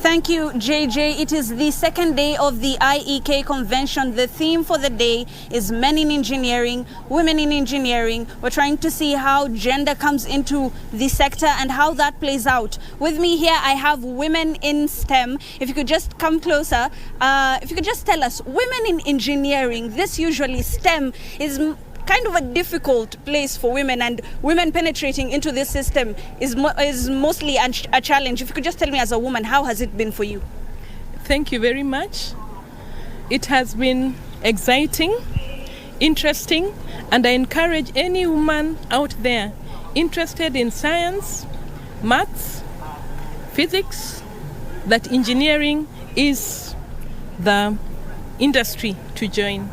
Thank you, JJ. It is the second day of the IEK convention. The theme for the day is men in engineering, women in engineering. We're trying to see how gender comes into the sector and how that plays out. With me here, I have women in STEM. If you could just come closer, if you could just tell us, women in engineering, this usually STEM is kind of a difficult place for women, and women penetrating into this system is mostly a challenge. If you could just tell me as a woman, how has it been for you? Thank you very much. It has been exciting, interesting, and I encourage any woman out there interested in science, maths, physics, that engineering is the industry to join.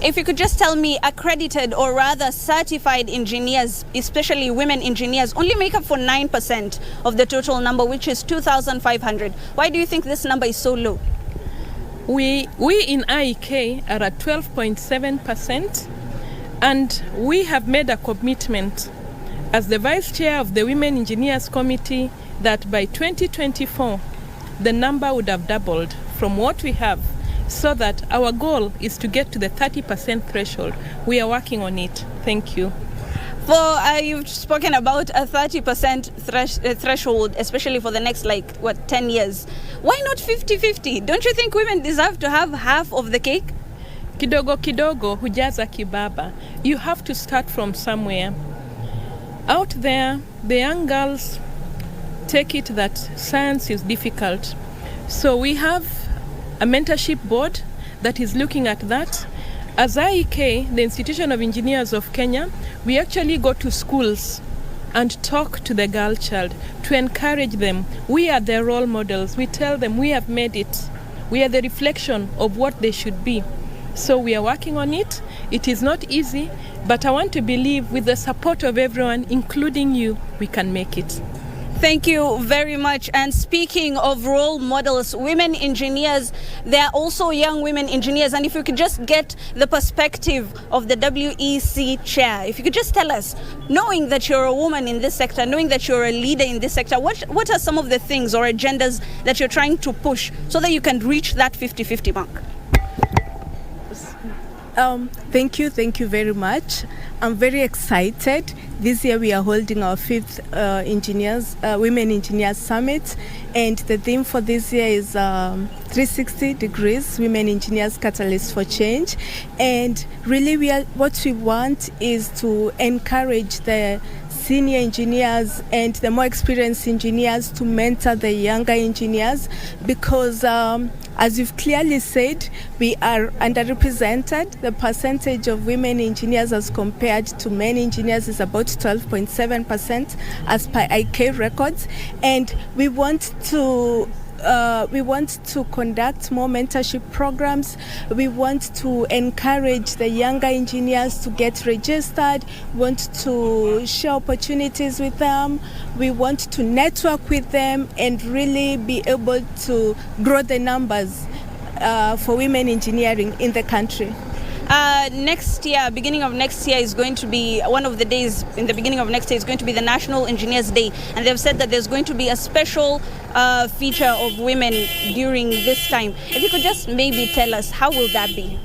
If you could just tell me, accredited or rather certified engineers, especially women engineers, only make up for 9% of the total number, which is 2,500. Why do you think this number is so low? We in IEK are at 12.7%, and we have made a commitment as the Vice Chair of the Women Engineers Committee that by 2024, the number would have doubled from what we have, so that our goal is to get to the 30% threshold. We are working on it. Thank you. You've spoken about a 30% threshold, especially for the next 10 years. Why not 50-50? Don't you think women deserve to have half of the cake? Kidogo kidogo hujaza kibaba. You have to start from somewhere. Out there, the young girls take it that science is difficult. So we have a mentorship board that is looking at that. As IEK, the Institution of Engineers of Kenya, we actually go to schools and talk to the girl child to encourage them. We are their role models. We tell them we have made it. We are the reflection of what they should be. So we are working on it. It is not easy, but I want to believe with the support of everyone, including you, we can make it. Thank you very much. And speaking of role models, women engineers, there are also young women engineers. And if you could just get the perspective of the WEC chair, if you could just tell us, knowing that you're a woman in this sector, knowing that you're a leader in this sector, what are some of the things or agendas that you're trying to push so that you can reach that 50-50 mark? Thank you very much. I'm very excited. This year we are holding our 5th Women Engineers Summit, and the theme for this year is 360 degrees, Women Engineers Catalyst for Change. And really what we want is to encourage the senior engineers and the more experienced engineers to mentor the younger engineers, because as you've clearly said, we are underrepresented. The percentage of women engineers as compared to men engineers is about 12.7% as per IEK records, and we want to conduct more mentorship programs. We want to encourage the younger engineers to get registered. We want to share opportunities with them. We want to network with them and really be able to grow the numbers for women engineering in the country. Next year, beginning of next year is going to be one of the days. In the beginning of next year is going to be the National Engineers Day, and they've said that there's going to be a special feature of women during this time. If you could just maybe tell us, how will that be?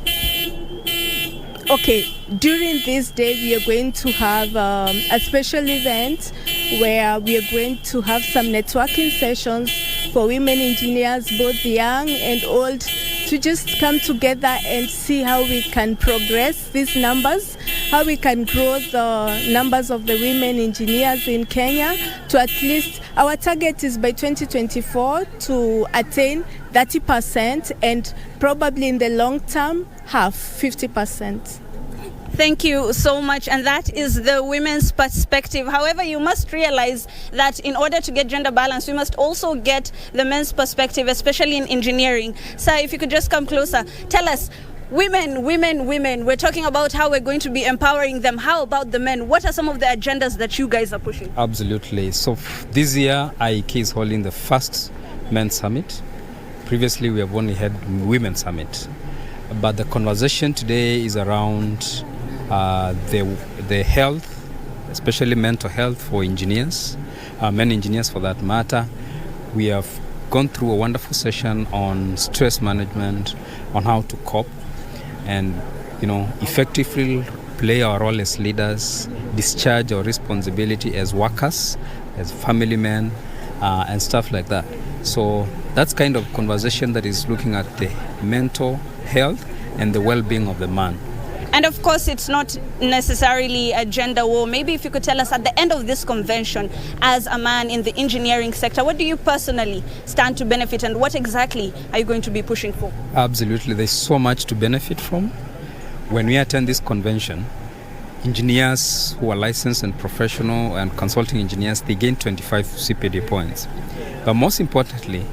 Okay, during this day we are going to have a special event where we are going to have some networking sessions for women engineers, both young and old, to just come together and see how we can progress these numbers, how we can grow the numbers of the women engineers in Kenya to at least, our target is by 2024 to attain 30%, and probably in the long term, half, 50%. Thank you so much. And that is the women's perspective. However, you must realize that in order to get gender balance, we must also get the men's perspective, especially in engineering. Sir, if you could just come closer, tell us, women. We're talking about how we're going to be empowering them. How about the men? What are some of the agendas that you guys are pushing? Absolutely. So this year, IEK is holding the first men's summit. Previously, we have only had women's summit. But the conversation today is around the health, especially mental health for engineers, men engineers for that matter. We have gone through a wonderful session on stress management, on how to cope, and effectively play our role as leaders, discharge our responsibility as workers, as family men, and stuff like that. So that's kind of conversation that is looking at the mental health and the well-being of the man. And of course, it's not necessarily a gender war. Maybe if you could tell us at the end of this convention, as a man in the engineering sector, what do you personally stand to benefit, and what exactly are you going to be pushing for? Absolutely. There's so much to benefit from. When we attend this convention, engineers who are licensed and professional and consulting engineers, they gain 25 CPD points. But most importantly,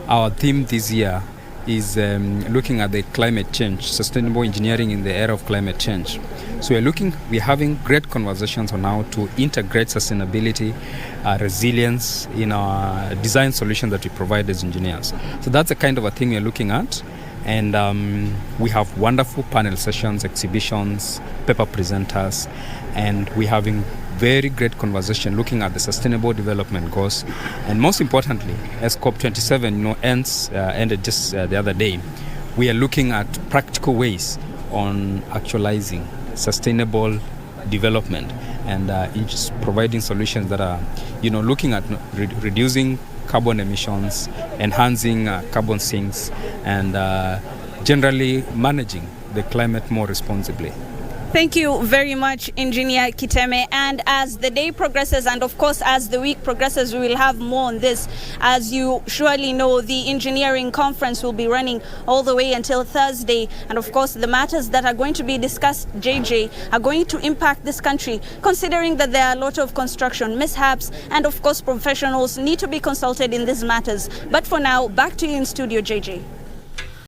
our theme this year is looking at the climate change, sustainable engineering in the era of climate change. So we're having great conversations on how to integrate sustainability, resilience in our design solutions that we provide as engineers. So that's the kind of a thing we're looking at. And we have wonderful panel sessions, exhibitions, paper presenters, and we're having very great conversation looking at the sustainable development goals. And most importantly, as COP27 ended just the other day, we are looking at practical ways on actualizing sustainable development and just providing solutions that are looking at reducing carbon emissions, enhancing carbon sinks, and generally managing the climate more responsibly. Thank you very much, Engineer Kiteme. And as the day progresses, and of course as the week progresses, we will have more on this. As you surely know, the engineering conference will be running all the way until Thursday. And of course, the matters that are going to be discussed, JJ, are going to impact this country, considering that there are a lot of construction mishaps, and of course professionals need to be consulted in these matters. But for now, back to you in studio, JJ.